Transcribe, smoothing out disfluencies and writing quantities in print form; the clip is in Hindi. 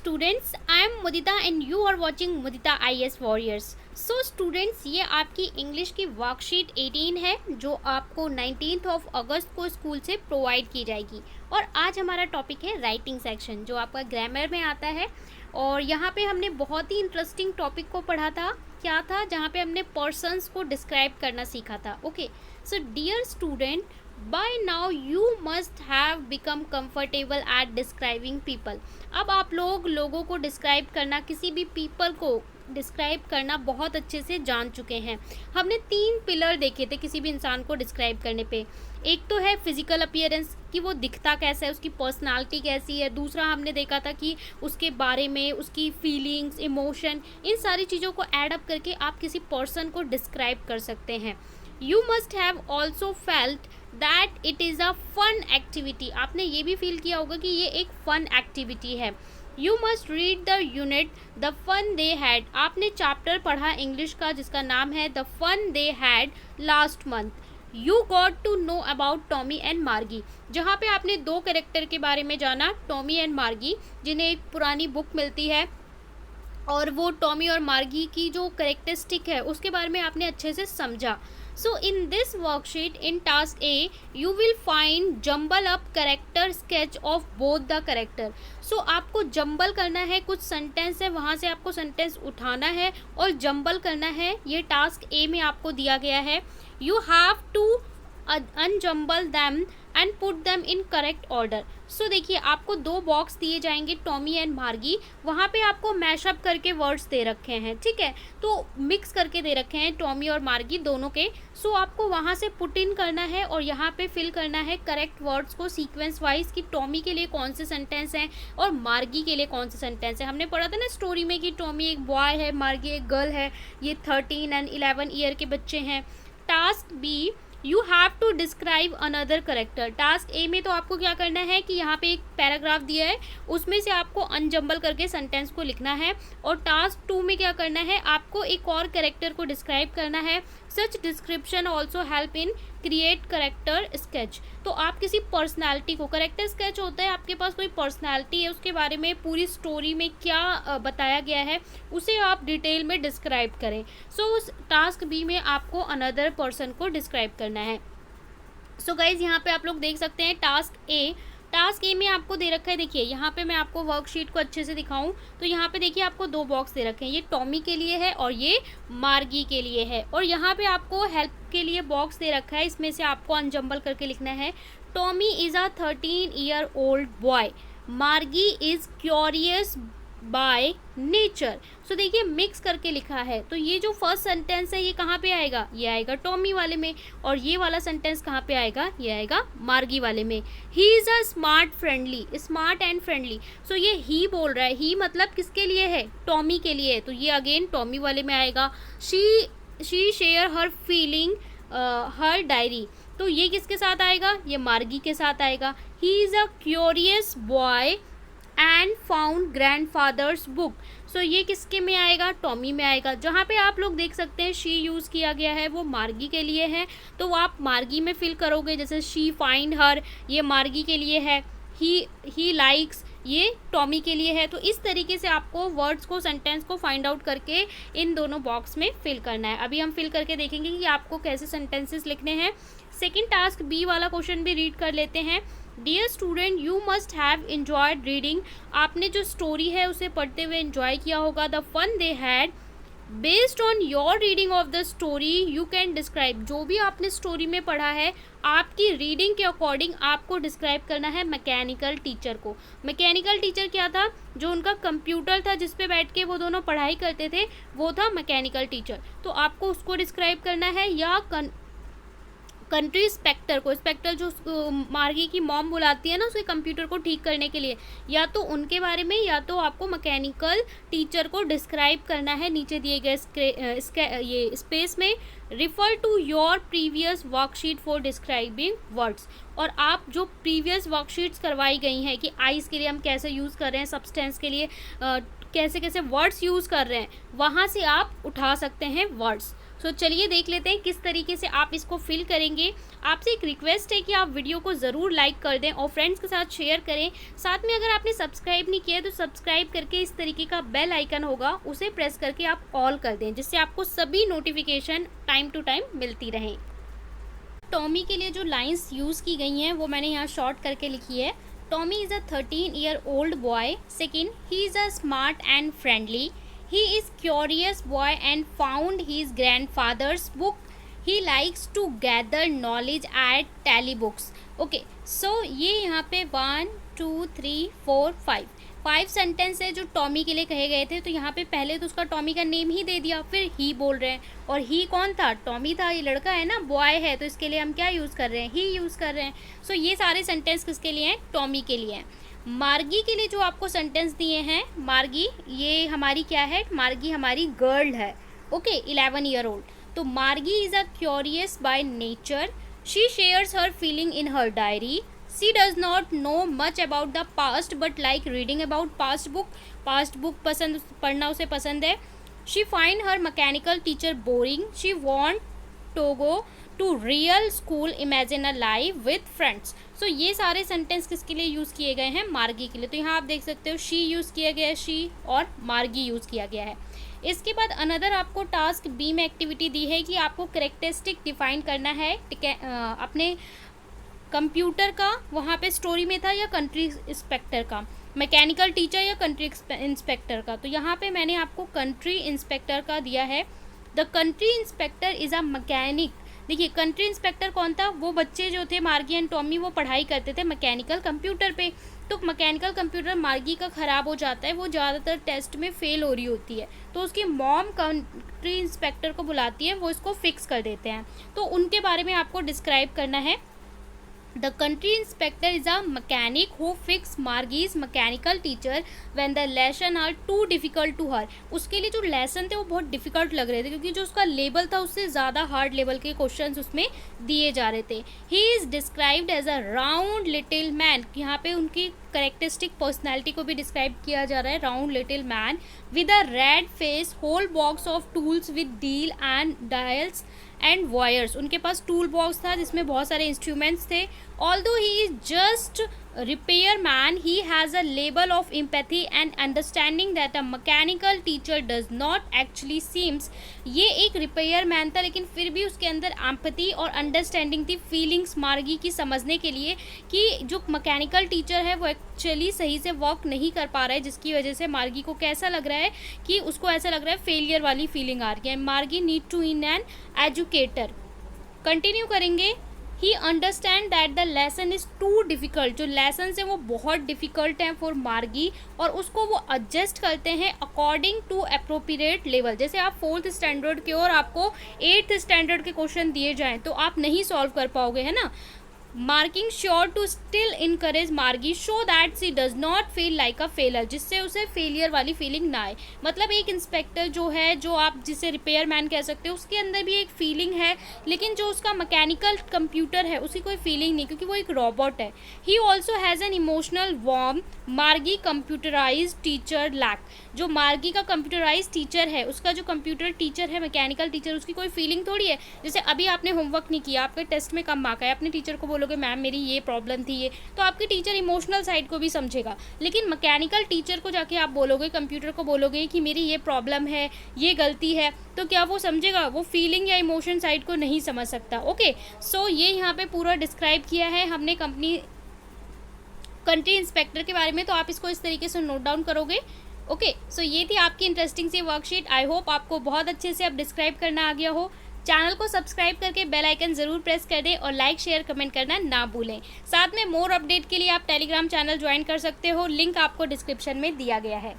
students, I am Mudita and you are watching Mudita IS Warriors. So students, ये आपकी इंग्लिश की वर्कशीट 18 है जो आपको 19th ऑफ अगस्त को स्कूल से प्रोवाइड की जाएगी। और आज हमारा टॉपिक है राइटिंग सेक्शन जो आपका ग्रामर में आता है। और यहाँ पे हमने बहुत ही इंटरेस्टिंग टॉपिक को पढ़ा था। क्या था? जहाँ पे हमने पर्सन्स को डिस्क्राइब करना सीखा था। Okay, so dear student, by now you must have become comfortable at describing people. अब आप लोगों को डिस्क्राइब करना, किसी भी पीपल को डिस्क्राइब करना बहुत अच्छे से जान चुके हैं। हमने 3 पिलर देखे थे किसी भी इंसान को डिस्क्राइब करने पे। एक तो है फिजिकल अपीयरेंस कि वो दिखता कैसा है, उसकी पर्सनालिटी कैसी है। दूसरा हमने देखा था कि उसके बारे में, उसकी फीलिंग्स, इमोशन, इन सारी चीज़ों को ऐड अप करके आप किसी पर्सन को डिस्क्राइब कर सकते हैं। You must have also felt that it is a fun activity. आपने ये भी फील किया होगा कि ये एक फन एक्टिविटी है। You must read the unit the fun they had. आपने चैप्टर पढ़ा इंग्लिश का जिसका नाम है the fun they had last month. You got to know about Tommy and Margie, जहाँ पे आपने 2 कैरेक्टर के बारे में जाना, टॉमी एंड मार्गी, जिन्हें एक पुरानी बुक मिलती है और वो टॉमी और मार्गी की जो करेक्टरिस्टिक है उसके बारे में आपने अच्छे से समझा। So in this worksheet in task A you will find jumble up character sketch of both the character. So आपको जंबल करना है, कुछ सेंटेंस है वहाँ से आपको सेंटेंस उठाना है और जंबल करना है। ये टास्क A में आपको दिया गया है। You have to unjumble them and put them in correct order. So देखिए, आपको 2 बॉक्स दिए जाएंगे टॉमी एंड मार्गी, वहाँ पे आपको मैशअप करके वर्ड्स दे रखे हैं, ठीक है, तो मिक्स करके दे रखे हैं टॉमी और मार्गी दोनों के। सो आपको वहाँ से पुट इन करना है और यहाँ पे फिल करना है करेक्ट वर्ड्स को सीक्वेंस वाइज कि टॉमी के लिए कौन से सेंटेंस हैं और मार्गी के लिए कौन से सेंटेंस हैं। हमने पढ़ा था ना स्टोरी में कि टॉमी एक बॉय है, मार्गी एक गर्ल है, ये 13 एंड 11 ईयर के बच्चे हैं। Task B, you have to describe another character. Task A में तो आपको क्या करना है कि यहाँ पे एक पैराग्राफ दिया है, उसमें से आपको अनजम्बल करके सेंटेंस को लिखना है। और टास्क 2 में क्या करना है, आपको एक और करेक्टर को डिस्क्राइब करना है। Such description also help in create character sketch. तो आप किसी पर्सनैलिटी को, करेक्टर स्केच होता है आपके पास कोई पर्सनैलिटी है, उसके बारे में पूरी स्टोरी में क्या बताया गया है उसे आप डिटेल में डिस्क्राइब करें। सो उस टास्क बी में आपको अनदर पर्सन को डिस्क्राइब करना है। सो गाइज, यहाँ पे आप लोग देख सकते हैं टास्क ए। टास्क ए में आपको दे रखा है, देखिए यहाँ पे मैं आपको वर्कशीट को अच्छे से दिखाऊं तो यहाँ पे देखिए आपको 2 बॉक्स दे रखे हैं, ये टॉमी के लिए है और ये मार्गी के लिए है। और यहाँ पे आपको हेल्प के लिए बॉक्स दे रखा है, इसमें से आपको अनजम्बल करके लिखना है। Tommy is a 13 year old boy, मार्गी इज़ क्यूरियस बाय नेचर। सो देखिए मिक्स करके लिखा है, तो ये जो फर्स्ट सेंटेंस है ये कहाँ पे आएगा, ये आएगा टॉमी वाले में, और ये वाला सेंटेंस कहाँ पे आएगा, ये आएगा मार्गी वाले में। He is a smart friendly, smart and friendly. So ये ही बोल रहा है, ही मतलब किसके लिए है, टॉमी के लिए है, तो ये अगेन टॉमी वाले में आएगा। She share her feeling her diary, तो ये किसके साथ आएगा, ये मार्गी के साथ आएगा। He is a curious boy and found grandfather's book, so ये किसके में आएगा, टॉमी में आएगा। जहाँ पे आप लोग देख सकते हैं शी यूज़ किया गया है वो मार्गी के लिए है, तो वो आप मार्गी में फिल करोगे। जैसे शी फाइंड हर, ये मार्गी के लिए है। ही लाइक्स, ये टॉमी के लिए है। तो इस तरीके से आपको वर्ड्स को, सेंटेंस को फाइंड आउट करके इन दोनों बॉक्स में फिल करना है। अभी हम फिल करके देखेंगे कि आपको कैसे सेंटेंसेस लिखने हैं। सेकेंड टास्क बी वाला क्वेश्चन भी रीड कर लेते हैं। Dear student, you must have enjoyed reading. आपने जो स्टोरी है उसे पढ़ते हुए इन्जॉय किया होगा। The fun they had, based on your reading of the story you can describe. जो भी आपने स्टोरी में पढ़ा है आपकी रीडिंग के अकॉर्डिंग आपको डिस्क्राइब करना है मैकेनिकल टीचर को। मैकेनिकल टीचर क्या था, जो उनका कंप्यूटर था जिस पे बैठ के वो दोनों पढ़ाई करते थे, वो था मैकेनिकल टीचर। तो आपको उसको डिस्क्राइब करना है, या कंट्री स्पेक्टर को, स्पेक्टर जो मार्गी की मॉम बुलाती है ना उसके कंप्यूटर को ठीक करने के लिए, या तो उनके बारे में या तो आपको मैकेनिकल टीचर को डिस्क्राइब करना है। नीचे दिए गए ये स्पेस में refer to your previous worksheet for describing words. और आप जो प्रीवियस वर्कशीट्स करवाई गई हैं कि आइस के लिए हम कैसे यूज़ कर रहे हैं, सब्सटेंस के लिए कैसे कैसे वर्ड्स यूज़ कर रहे हैं, वहाँ से आप उठा सकते हैं वर्ड्स। तो चलिए देख लेते हैं किस तरीके से आप इसको फिल करेंगे। आपसे एक रिक्वेस्ट है कि आप वीडियो को ज़रूर लाइक कर दें और फ्रेंड्स के साथ शेयर करें। साथ में अगर आपने सब्सक्राइब नहीं किया है तो सब्सक्राइब करके इस तरीके का बेल आइकन होगा उसे प्रेस करके आप ऑल कर दें, जिससे आपको सभी नोटिफिकेशन टाइम टू टाइम मिलती रहें। टॉमी के लिए जो लाइंस यूज़ की गई हैं वो मैंने यहाँ शॉर्ट करके लिखी है। Tommy is a 13-year-old boy. Second, he is a smart and friendly. He is curious boy and found his grandfather's book. He likes to gather knowledge at tally books. Okay, so ये यहाँ पे 1 2 3 4 5 सेंटेंस है जो टॉमी के लिए कहे गए थे। तो यहाँ पे पहले तो उसका टॉमी का नेम ही दे दिया, फिर ही बोल रहे हैं। और ही कौन था? टॉमी था। ये लड़का है ना, बॉय है, तो इसके लिए हम क्या यूज़ कर रहे हैं? ही यूज़ कर रहे हैं। सो ये सारे सेंटेंस किसके लिए हैं? टॉमी के लिए हैं। मार्गी के लिए जो आपको सेंटेंस दिए हैं, मार्गी ये हमारी क्या है? मार्गी हमारी गर्ल है। Okay, 11 year old. तो मार्गी is a curious by nature. She shares her feeling in her diary. She does not know much about the past but like reading about past book. Past book पसंद, पढ़ना उसे पसंद है. She find her mechanical teacher boring. She want to go to real school, imagine a life with friends. So ये सारे सेंटेंस किसके लिए यूज़ किए गए हैं? मार्गी के लिए। तो यहाँ आप देख सकते हो शी यूज़ किया गया है, शी, और मार्गी यूज़ किया गया है। इसके बाद अनदर आपको टास्क बी में एक्टिविटी दी है कि आपको करेक्टरिस्टिक डिफाइन करना है अपने कंप्यूटर का। वहाँ पे स्टोरी में था या कंट्री इंस्पेक्टर का, मैकेनिकल टीचर या कंट्री इंस्पेक्टर का। तो यहाँ पे मैंने आपको कंट्री इंस्पेक्टर का दिया है। The country inspector is a mechanic. देखिए, कंट्री इंस्पेक्टर कौन था? वो बच्चे जो थे मार्गी एंड टॉमी, वो पढ़ाई करते थे मैकेनिकल कंप्यूटर पे। तो मैकेनिकल कंप्यूटर मार्गी का ख़राब हो जाता है, वो ज़्यादातर टेस्ट में फ़ेल हो रही होती है। तो उसकी मॉम कंट्री इंस्पेक्टर को बुलाती है, वो इसको फिक्स कर देते हैं। तो उनके बारे में आपको डिस्क्राइब करना है। The country inspector is a mechanic who fix Margie's mechanical teacher when the lesson are too difficult to her. उसके लिए जो लेसन थे वो बहुत डिफ़िकल्ट लग रहे थे, क्योंकि जो उसका लेवल था उससे ज़्यादा हार्ड लेवल के क्वेश्चंस उसमें दिए जा रहे थे। He is described as a round little man. यहाँ पे उनकी करेक्टरिस्टिक पर्सनैलिटी को भी डिस्क्राइब किया जा रहा है, round little man with a red face, whole box of tools with deal and dials and wires. उनके पास टूल बॉक्स था जिसमें बहुत सारे इंस्ट्रूमेंट्स थे। Although he is just repair man, he has a level of empathy and understanding that a mechanical teacher does not actually seems. ये एक रिपेयर मैन था, लेकिन फिर भी उसके अंदर एम्पैथी और अंडरस्टैंडिंग थी, फीलिंग्स मार्गी की समझने के लिए कि जो मैकेनिकल टीचर है वो एक्चुअली सही से वर्क नहीं कर पा रहा है, जिसकी वजह से मार्गी को कैसा लग रहा है कि उसको ऐसा लग रहा है फेलियर वाली फीलिंग आ रही है। Margi need to in an educator. Continue करेंगे। He understand that the lesson is too difficult. जो लेसन है वो बहुत डिफ़िकल्ट हैं फॉर मार्गी, और उसको वो एडजस्ट करते हैं अकॉर्डिंग टू अप्रोप्रिएट लेवल। जैसे आप 4th स्टैंडर्ड के और आपको 8th स्टैंडर्ड के क्वेश्चन दिए जाएँ तो आप नहीं सॉल्व कर पाओगे, है ना। Making sure to still encourage Margie so that she does not feel like a failure, जिससे उसे फेलियर वाली फीलिंग ना आए। मतलब एक इंस्पेक्टर जो है, जो आप जिसे रिपेयर मैन कह सकते हो, उसके अंदर भी एक फीलिंग है, लेकिन जो उसका मैकेनिकल कंप्यूटर है उसकी कोई फीलिंग नहीं, क्योंकि वो एक रोबोट है। He also has an emotional warm मार्गी कंप्यूटराइज टीचर लैक। जो मार्गी का कंप्यूटराइज टीचर है, उसका जो कंप्यूटर टीचर है, मैकेनिकल टीचर, उसकी कोई फीलिंग थोड़ी है। जैसे अभी आपने होमवर्क नहीं किया, आपके टेस्ट में कम मार्क आया, अपने टीचर को बोलोगे मैम मेरी ये प्रॉब्लम थी ये, तो आपके टीचर इमोशनल साइड को भी समझेगा। लेकिन मैकेनिकल टीचर को जाके आप बोलोगे, कंप्यूटर को बोलोगे कि मेरी ये प्रॉब्लम है, ये गलती है, तो क्या वो समझेगा? वो फीलिंग या इमोशन साइड को नहीं समझ सकता। ओके, सो ये यहाँ पे पूरा डिस्क्राइब किया है हमने कंट्री इंस्पेक्टर के बारे में। तो आप इसको इस तरीके से नोट डाउन करोगे। ओके, सो ये थी आपकी इंटरेस्टिंग सी वर्कशीट। आई होप आपको बहुत अच्छे से अब डिस्क्राइब करना आ गया हो। चैनल को सब्सक्राइब करके बेल आइकन ज़रूर प्रेस कर दें और लाइक शेयर कमेंट करना ना भूलें। साथ में मोर अपडेट के लिए आप टेलीग्राम चैनल ज्वाइन कर सकते हो, लिंक आपको डिस्क्रिप्शन में दिया गया है।